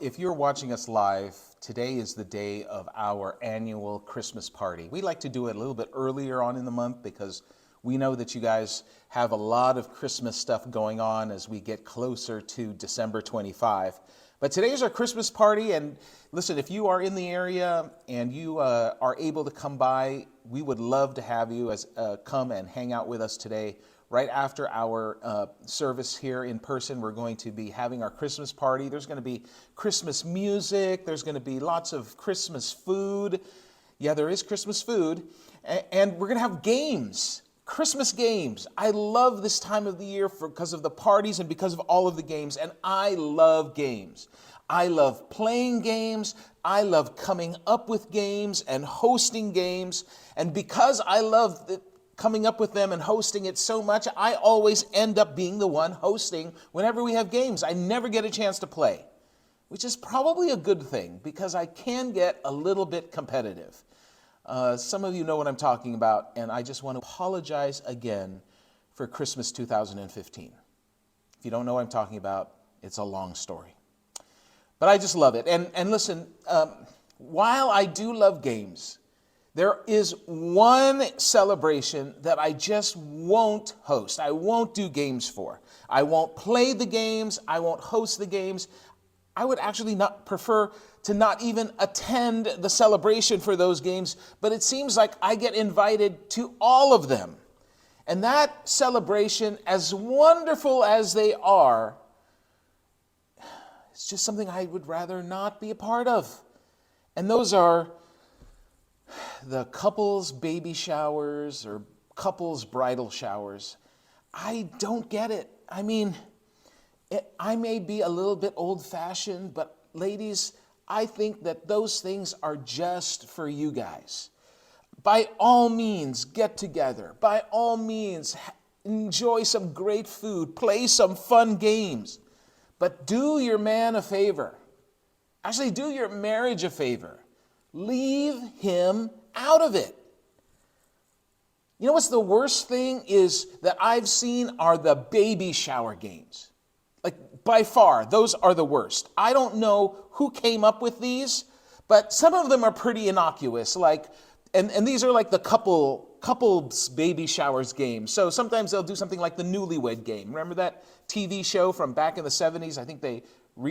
if you're watching us live, today is the day of our annual Christmas party. We like to do it a little bit earlier on in the month because we know that you guys have a lot of Christmas stuff going on as we get closer to December 25. But today is our Christmas party, and listen, if you are in the area and you are able to come by, we would love to have you come and hang out with us today. Right after our service here in person, we're going to be having our Christmas party. There's going to be Christmas music. There's going to be lots of Christmas food. Yeah, there is Christmas food. And we're going to have games, Christmas games. I love this time of the year because of the parties and because of all of the games. And I love games. I love playing games. I love coming up with games and hosting games. And because I love coming up with them and hosting it so much, I always end up being the one hosting whenever we have games. I never get a chance to play, which is probably a good thing because I can get a little bit competitive. Some of you know what I'm talking about, and I just want to apologize again for Christmas 2015. If you don't know what I'm talking about, it's a long story. But I just love it. And listen, while I do love games, there is one celebration that I just won't host. I won't do games for. I won't play the games. I won't host the games. I would actually not prefer to not even attend the celebration for those games, but it seems like I get invited to all of them. And that celebration, as wonderful as they are, it's just something I would rather not be a part of. And those are the couples' baby showers or couples' bridal showers. I don't get it. I mean, I may be a little bit old-fashioned, but ladies, I think that those things are just for you guys. By all means, get together. By all means, enjoy some great food. Play some fun games. But do your man a favor. Actually, do your marriage a favor. Leave him out of it. You know what's the worst thing is that I've seen are the baby shower games. Like, by far, those are the worst. I don't know who came up with these, but some of them are pretty innocuous. Like, and these are like the couples baby showers games. So sometimes they'll do something like the Newlywed Game. Remember that TV show from back in the 70s? I think they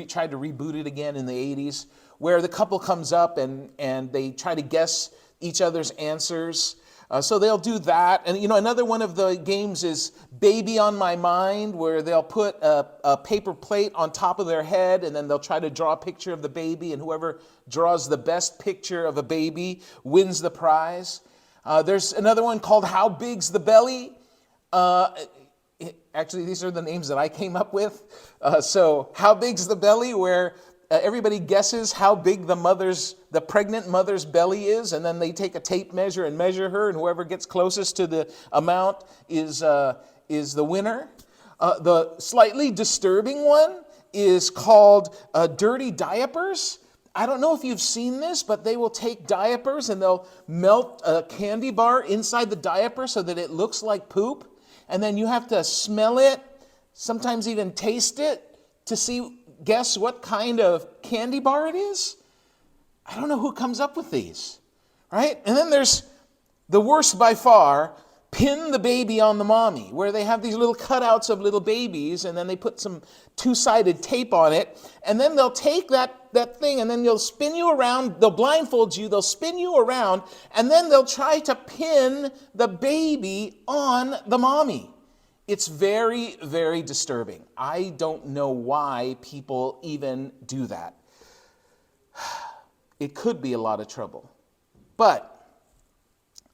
tried to reboot it again in the 80s, where the couple comes up and they try to guess each other's answers. So they'll do that. And, you know, another one of the games is Baby on My Mind, where they'll put a paper plate on top of their head, and then they'll try to draw a picture of the baby, and whoever draws the best picture of a baby wins the prize. There's another one called How Big's the Belly? Actually, these are the names that I came up with. So How Big's the Belly, where everybody guesses how big the pregnant mother's belly is, and then they take a tape measure and measure her, and whoever gets closest to the amount is the winner. The slightly disturbing one is called Dirty Diapers. I don't know if you've seen this, but they will take diapers and they'll melt a candy bar inside the diaper so that it looks like poop, and then you have to smell it, sometimes even taste it to guess what kind of candy bar it is. I don't know who comes up with these, right? And then there's the worst by far, Pin the Baby on the Mommy, where they have these little cutouts of little babies, and then they put some two-sided tape on it, and then they'll take that thing, and then they'll spin you around, they'll blindfold you, they'll spin you around, and then they'll try to pin the baby on the mommy. It's very, very disturbing. I don't know why people even do that. It could be a lot of trouble. But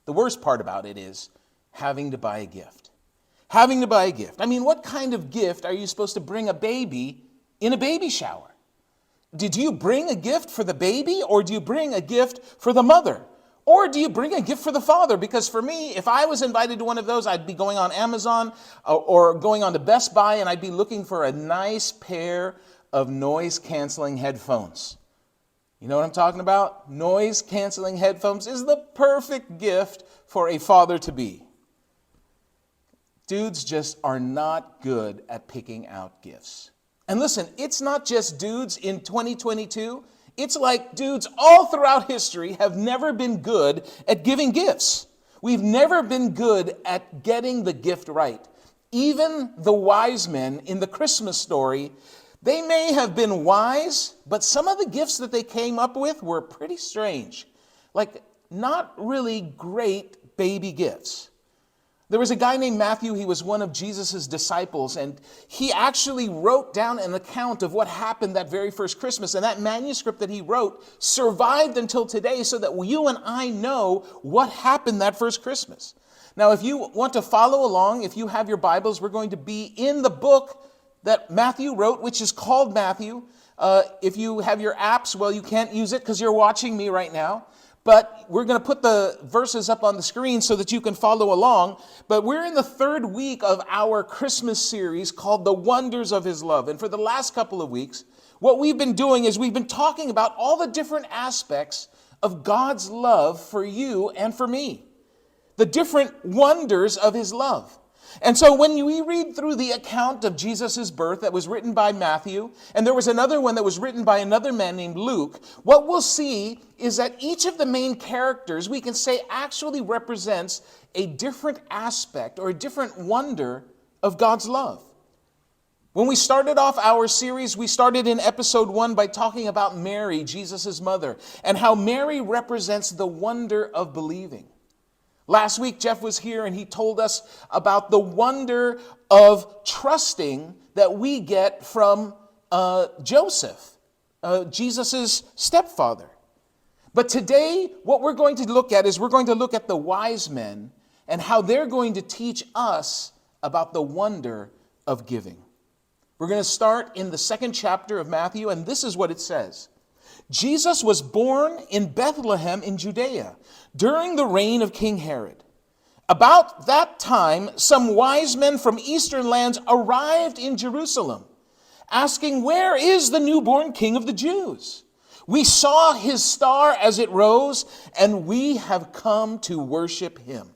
the worst part about it is having to buy a gift. Having to buy a gift. I mean, what kind of gift are you supposed to bring a baby in a baby shower? Did you bring a gift for the baby, or do you bring a gift for the mother? Or do you bring a gift for the father? Because for me, if I was invited to one of those, I'd be going on Amazon or going on to Best Buy, and I'd be looking for a nice pair of noise-canceling headphones. You know what I'm talking about? Noise-canceling headphones is the perfect gift for a father-to-be. Dudes just are not good at picking out gifts. And listen, it's not just dudes in 2022. It's like dudes all throughout history have never been good at giving gifts. We've never been good at getting the gift right. Even the wise men in the Christmas story, they may have been wise, but some of the gifts that they came up with were pretty strange. Like, not really great baby gifts. There was a guy named Matthew. He was one of Jesus' disciples, and he actually wrote down an account of what happened that very first Christmas. And that manuscript that he wrote survived until today so that you and I know what happened that first Christmas. Now, if you want to follow along, if you have your Bibles, we're going to be in the book that Matthew wrote, which is called Matthew. If you have your apps, well, you can't use it because you're watching me right now. But we're going to put the verses up on the screen so that you can follow along. But we're in the third week of our Christmas series called The Wonders of His Love. And for the last couple of weeks, what we've been doing is we've been talking about all the different aspects of God's love for you and for me. The different wonders of His love. And so when we read through the account of Jesus' birth that was written by Matthew, and there was another one that was written by another man named Luke, what we'll see is that each of the main characters, we can say, actually represents a different aspect or a different wonder of God's love. When we started off our series, we started in episode 1 by talking about Mary, Jesus' mother, and how Mary represents the wonder of believing. Last week, Jeff was here and he told us about the wonder of trusting that we get from Joseph, Jesus' stepfather. But today, what we're going to look at is we're going to look at the wise men and how they're going to teach us about the wonder of giving. We're going to start in the 2nd chapter of Matthew, and this is what it says. Jesus was born in Bethlehem in Judea during the reign of King Herod. About that time, some wise men from eastern lands arrived in Jerusalem, asking, "Where is the newborn King of the Jews? We saw his star as it rose, and we have come to worship him."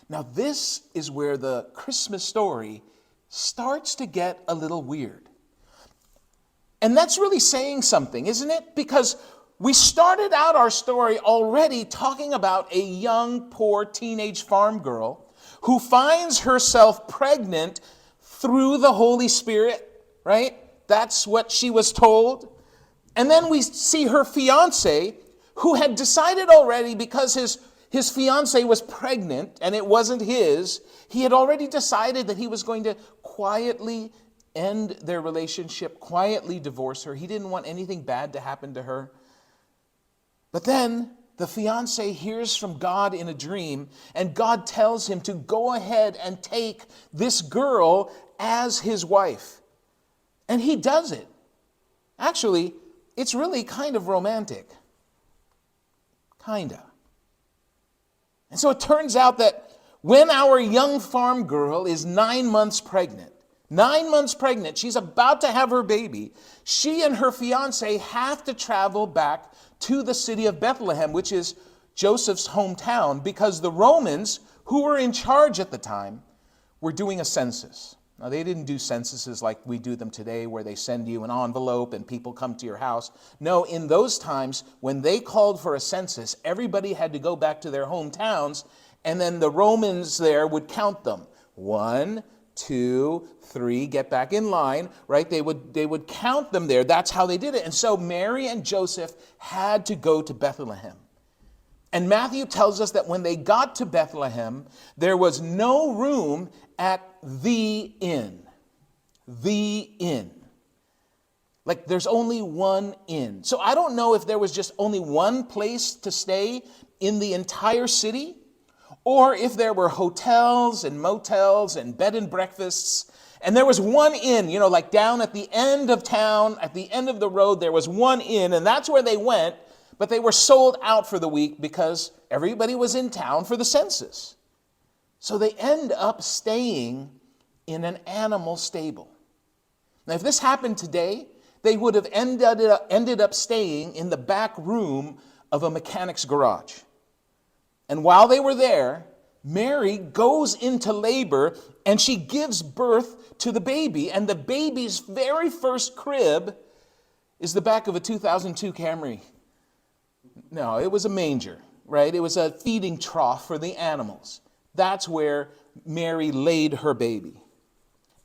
Now, this is where the Christmas story starts to get a little weird. And that's really saying something, isn't it? Because we started out our story already talking about a young, poor teenage farm girl who finds herself pregnant through the Holy Spirit, right? That's what she was told. And then we see her fiance, who had decided already, because his fiance was pregnant and it wasn't his, he had already decided that he was going to quietly end their relationship, quietly divorce her. He didn't want anything bad to happen to her. But then the fiance hears from God in a dream, and God tells him to go ahead and take this girl as his wife. And he does it. Actually, it's really kind of romantic. Kinda. And so it turns out that when our young farm girl is 9 months pregnant, she's about to have her baby, she and her fiance have to travel back to the city of Bethlehem, which is Joseph's hometown, because the Romans, who were in charge at the time, were doing a census. Now, they didn't do censuses like we do them today, where they send you an envelope and people come to your house. No, in those times, when they called for a census, everybody had to go back to their hometowns, and then the Romans there would count them. 1, 2, 3, get back in line, right? They would count them there. That's how they did it. And so Mary and Joseph had to go to Bethlehem. And Matthew tells us that when they got to Bethlehem, there was no room at the inn. The inn. Like, there's only one inn. So I don't know if there was just only one place to stay in the entire city, or if there were hotels and motels and bed and breakfasts. And there was one inn, like down at the end of town, at the end of the road, there was one inn, and that's where they went. But they were sold out for the week because everybody was in town for the census. So they end up staying in an animal stable. Now, if this happened today, they would have ended up staying in the back room of a mechanic's garage. And while they were there, Mary goes into labor and she gives birth to the baby. And the baby's very first crib is the back of a 2002 Camry. No, it was a manger, right? It was a feeding trough for the animals. That's where Mary laid her baby.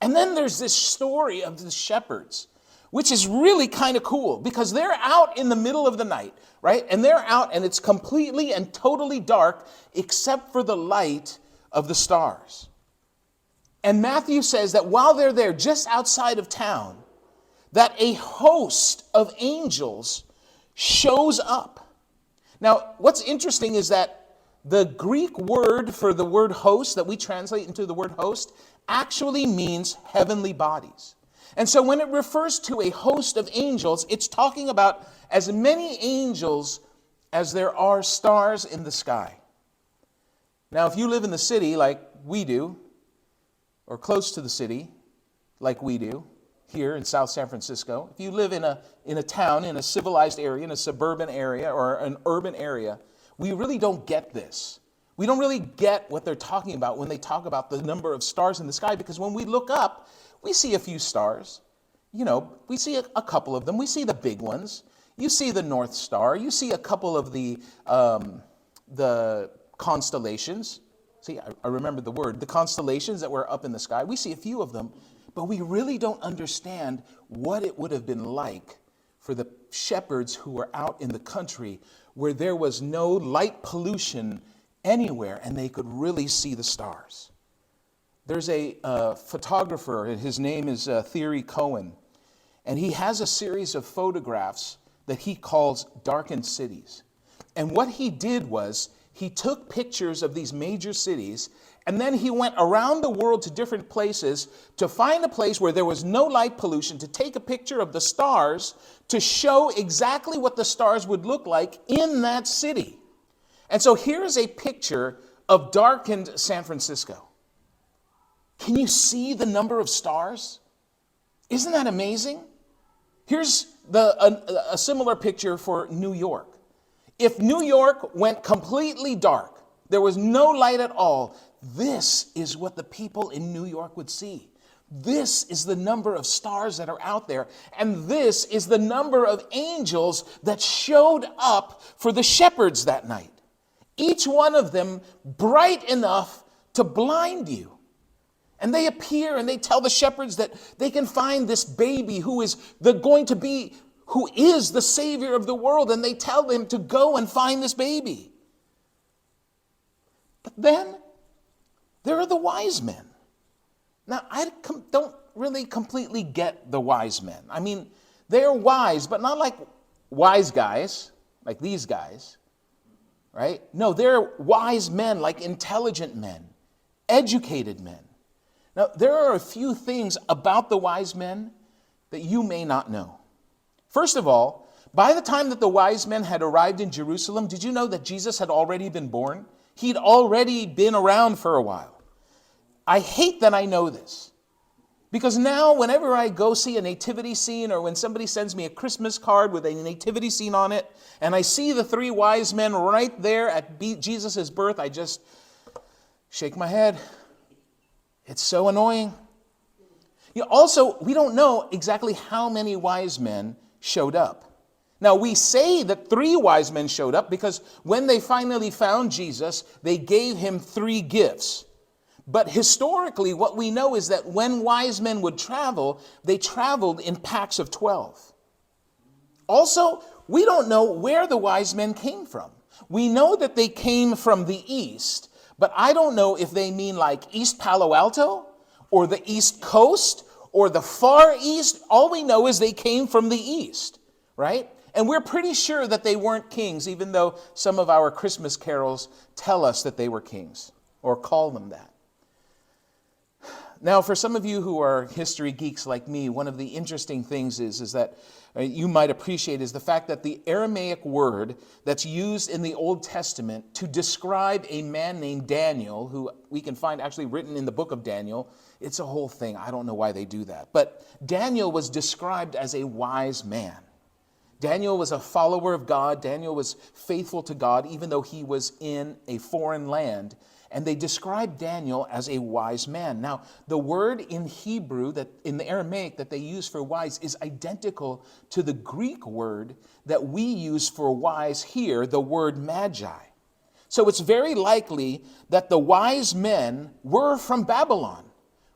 And then there's this story of the shepherds, which is really kind of cool because they're out in the middle of the night, right? And they're out and it's completely and totally dark except for the light of the stars. And Matthew says that while they're there just outside of town, that a host of angels shows up. Now, what's interesting is that the Greek word for the word host that we translate into the word host actually means heavenly bodies. And so when it refers to a host of angels, it's talking about as many angels as there are stars in the sky. Now, if you live in the city like we do, or close to the city like we do, here in South San Francisco, if you live in a town, in a civilized area, in a suburban area, or an urban area, we really don't get this. We don't really get what they're talking about when they talk about the number of stars in the sky, because when we look up, we see a few stars. You know, we see a couple of them. We see the big ones. You see the North Star. You see a couple of the constellations. See, I remember the word. The constellations that were up in the sky. We see a few of them, but we really don't understand what it would have been like for the shepherds who were out in the country where there was no light pollution anywhere and they could really see the stars. There's a photographer, his name is Thierry Cohen, and he has a series of photographs that he calls Darkened Cities. And what he did was he took pictures of these major cities, and then he went around the world to different places to find a place where there was no light pollution, to take a picture of the stars, to show exactly what the stars would look like in that city. And so here's a picture of darkened San Francisco. Can you see the number of stars? Isn't that amazing? Here's a similar picture for New York. If New York went completely dark, there was no light at all, this is what the people in New York would see. This is the number of stars that are out there, and this is the number of angels that showed up for the shepherds that night. Each one of them bright enough to blind you. And they appear and they tell the shepherds that they can find this baby who is the Savior of the world, and they tell them to go and find this baby. But then there are the wise men. Now, I don't really completely get the wise men. I mean, they're wise, but not like wise guys, like these guys, right? No, they're wise men, like intelligent men, educated men. Now, there are a few things about the wise men that you may not know. First of all, by the time that the wise men had arrived in Jerusalem, did you know that Jesus had already been born? He'd already been around for a while. I hate that I know this, because now whenever I go see a nativity scene, or when somebody sends me a Christmas card with a nativity scene on it, and I see the three wise men right there at Jesus' birth, I just shake my head. It's so annoying. Also, we don't know exactly how many wise men showed up. Now, we say that 3 wise men showed up because when they finally found Jesus, they gave him 3 gifts. But historically, what we know is that when wise men would travel, they traveled in packs of 12. Also, we don't know where the wise men came from. We know that they came from the east, but I don't know if they mean like East Palo Alto or the East Coast or the Far East. All we know is they came from the east, right? And we're pretty sure that they weren't kings, even though some of our Christmas carols tell us that they were kings or call them that. Now, for some of you who are history geeks like me, one of the interesting things is that you might appreciate is the fact that the Aramaic word that's used in the Old Testament to describe a man named Daniel, who we can find actually written in the book of Daniel, it's a whole thing. I don't know why they do that. But Daniel was described as a wise man. Daniel was a follower of God. Daniel was faithful to God, even though he was in a foreign land. and they describe Daniel as a wise man. Now, the word in Hebrew, that in the Aramaic that they use for wise, is identical to the Greek word that we use for wise here, the word magi. So it's very likely that the wise men were from Babylon,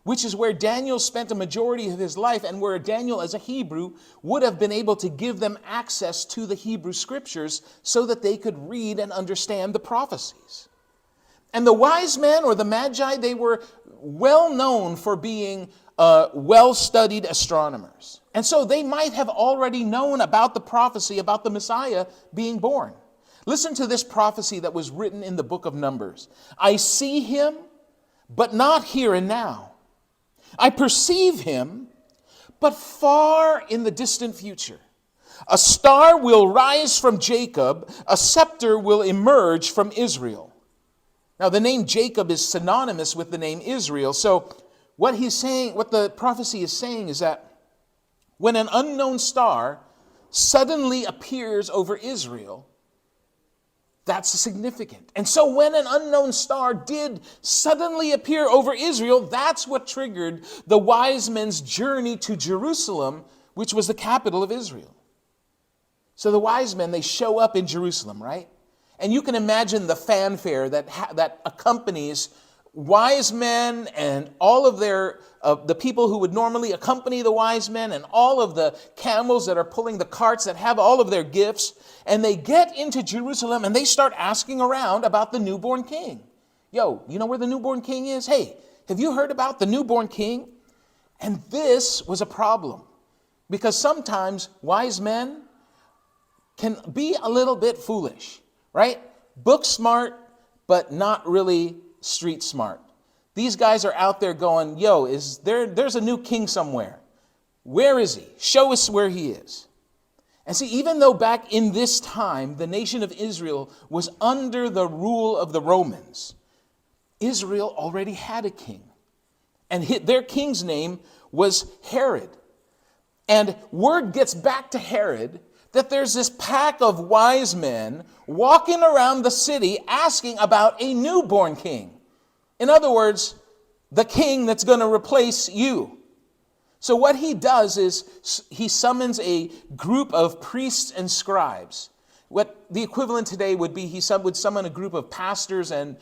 which is where Daniel spent a majority of his life, and where Daniel, as a Hebrew, would have been able to give them access to the Hebrew scriptures so that they could read and understand the prophecies. And the wise men, or the magi, they were well known for being well-studied astronomers. And so they might have already known about the prophecy about the Messiah being born. Listen to this prophecy that was written in the book of Numbers. I see him, but not here and now. I perceive him, but far in the distant future. A star will rise from Jacob, a scepter will emerge from Israel. Now, the name Jacob is synonymous with the name Israel. So what he's saying, what the prophecy is saying, is that when an unknown star suddenly appears over Israel, that's significant. And so when an unknown star did suddenly appear over Israel, that's what triggered the wise men's journey to Jerusalem, which was the capital of Israel. So the wise men, they show up in Jerusalem, right? And you can imagine the fanfare that accompanies wise men and all of the people who would normally accompany the wise men, and all of the camels that are pulling the carts that have all of their gifts. And they get into Jerusalem and they start asking around about the newborn king. Yo, you know where the newborn king is? Hey, have you heard about the newborn king? And this was a problem, because sometimes wise men can be a little bit foolish, right? Book smart, but not really street smart. These guys are out there going, yo, there's a new king somewhere. Where is he? Show us where he is. And see, even though back in this time, the nation of Israel was under the rule of the Romans, Israel already had a king. And their king's name was Herod. And word gets back to Herod that there's this pack of wise men walking around the city asking about a newborn king. In other words, the king that's going to replace you. So what he does is he summons a group of priests and scribes. What the equivalent today would be, he would summon a group of pastors and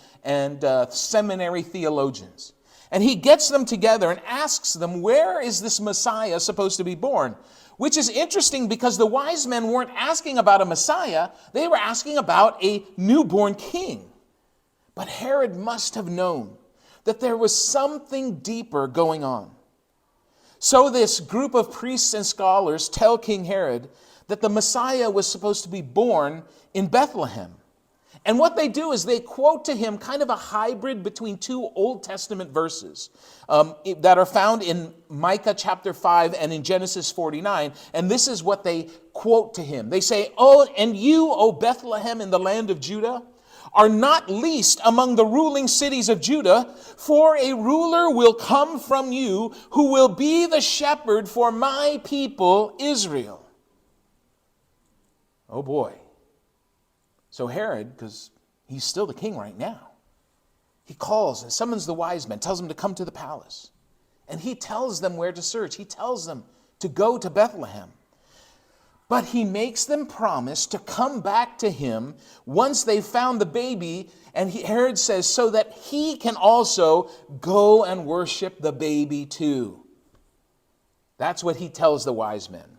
seminary theologians. And he gets them together and asks them, where is this Messiah supposed to be born? Which is interesting, because the wise men weren't asking about a Messiah. They were asking about a newborn king. But Herod must have known that there was something deeper going on. So this group of priests and scholars tell King Herod that the Messiah was supposed to be born in Bethlehem. And what they do is they quote to him kind of a hybrid between two Old Testament verses that are found in Micah chapter 5 and in Genesis 49. And this is what they quote to him. They say, "Oh, and you, O Bethlehem in the land of Judah, are not least among the ruling cities of Judah, for a ruler will come from you who will be the shepherd for my people Israel." Oh boy. So Herod, because he's still the king right now, he calls and summons the wise men, tells them to come to the palace. And he tells them where to search. He tells them to go to Bethlehem. But he makes them promise to come back to him once they've found the baby. And Herod says, so that he can also go and worship the baby too. That's what he tells the wise men.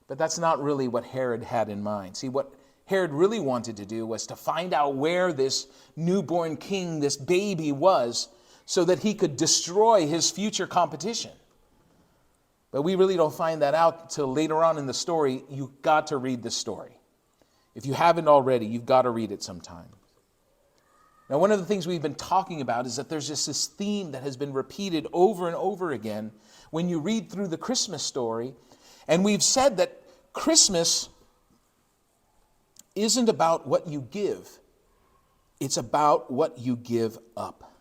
But that's not really what Herod had in mind. See, what Herod really wanted to do was to find out where this newborn king, this baby, was, so that he could destroy his future competition. But we really don't find that out till later on in the story. You've got to read the story. If you haven't already, you've got to read it sometime. Now, one of the things we've been talking about is that there's just this theme that has been repeated over and over again when you read through the Christmas story. And we've said that Christmas isn't about what you give. It's about what you give up.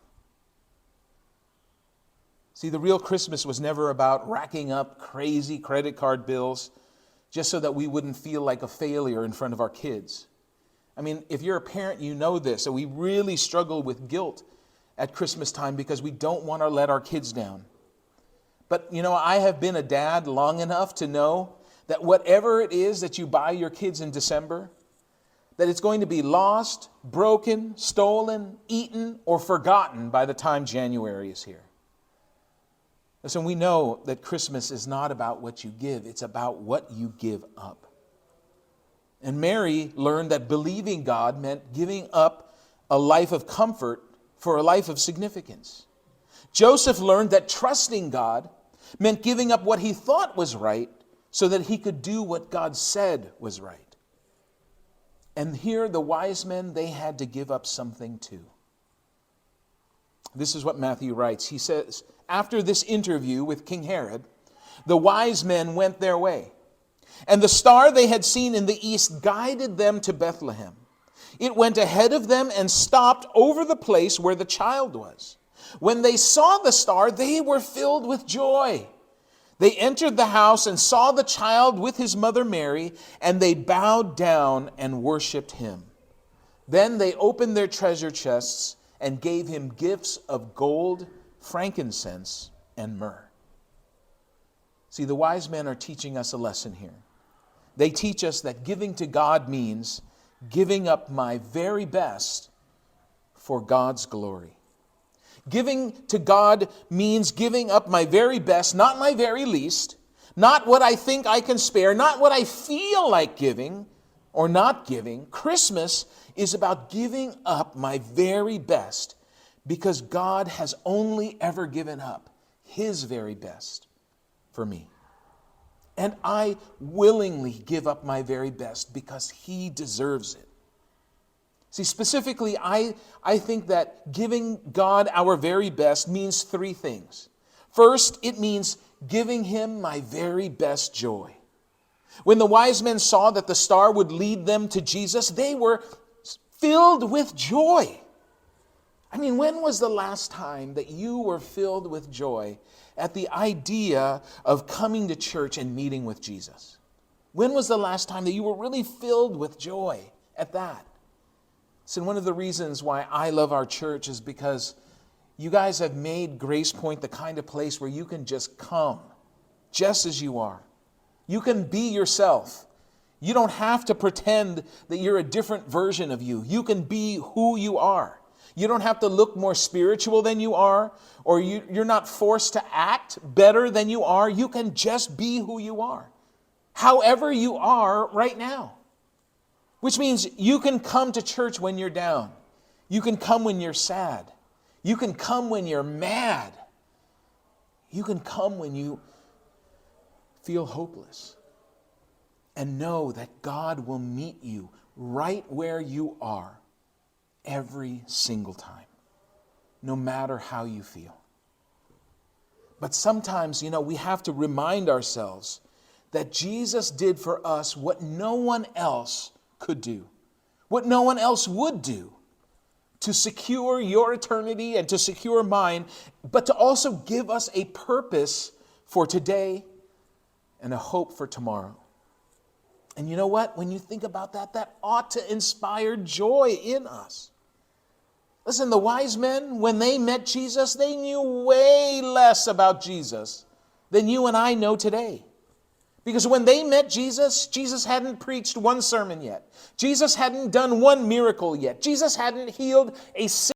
See, the real Christmas was never about racking up crazy credit card bills just so that we wouldn't feel like a failure in front of our kids. I mean, if you're a parent, you know this. So we really struggle with guilt at Christmas time because we don't want to let our kids down. But, I have been a dad long enough to know that whatever it is that you buy your kids in December, that it's going to be lost, broken, stolen, eaten, or forgotten by the time January is here. Listen, we know that Christmas is not about what you give, it's about what you give up. And Mary learned that believing God meant giving up a life of comfort for a life of significance. Joseph learned that trusting God meant giving up what he thought was right so that he could do what God said was right. And here, the wise men, they had to give up something too. This is what Matthew writes. He says, after this interview with King Herod, the wise men went their way. And the star they had seen in the east guided them to Bethlehem. It went ahead of them and stopped over the place where the child was. When they saw the star, they were filled with joy. They entered the house and saw the child with his mother Mary, and they bowed down and worshiped him. Then they opened their treasure chests and gave him gifts of gold, frankincense, and myrrh. See, the wise men are teaching us a lesson here. They teach us that giving to God means giving up my very best for God's glory. Giving to God means giving up my very best, not my very least, not what I think I can spare, not what I feel like giving or not giving. Christmas is about giving up my very best because God has only ever given up His very best for me. And I willingly give up my very best because He deserves it. See, specifically, I think that giving God our very best means three things. First, it means giving Him my very best joy. When the wise men saw that the star would lead them to Jesus, they were filled with joy. I mean, when was the last time that you were filled with joy at the idea of coming to church and meeting with Jesus? When was the last time that you were really filled with joy at that? So one of the reasons why I love our church is because you guys have made Gracepoint the kind of place where you can just come just as you are. You can be yourself. You don't have to pretend that you're a different version of you. You can be who you are. You don't have to look more spiritual than you are, or you're not forced to act better than you are. You can just be who you are, however you are right now. Which means you can come to church when you're down. You can come when you're sad. You can come when you're mad. You can come when you feel hopeless. And know that God will meet you right where you are every single time, no matter how you feel. But sometimes, we have to remind ourselves that Jesus did for us what no one else could do, what no one else would do to secure your eternity and to secure mine, but to also give us a purpose for today and a hope for tomorrow. And you know what? When you think about that, that ought to inspire joy in us. Listen, the wise men, when they met Jesus, they knew way less about Jesus than you and I know today. Because when they met Jesus, Jesus hadn't preached one sermon yet. Jesus hadn't done one miracle yet. Jesus hadn't healed a sick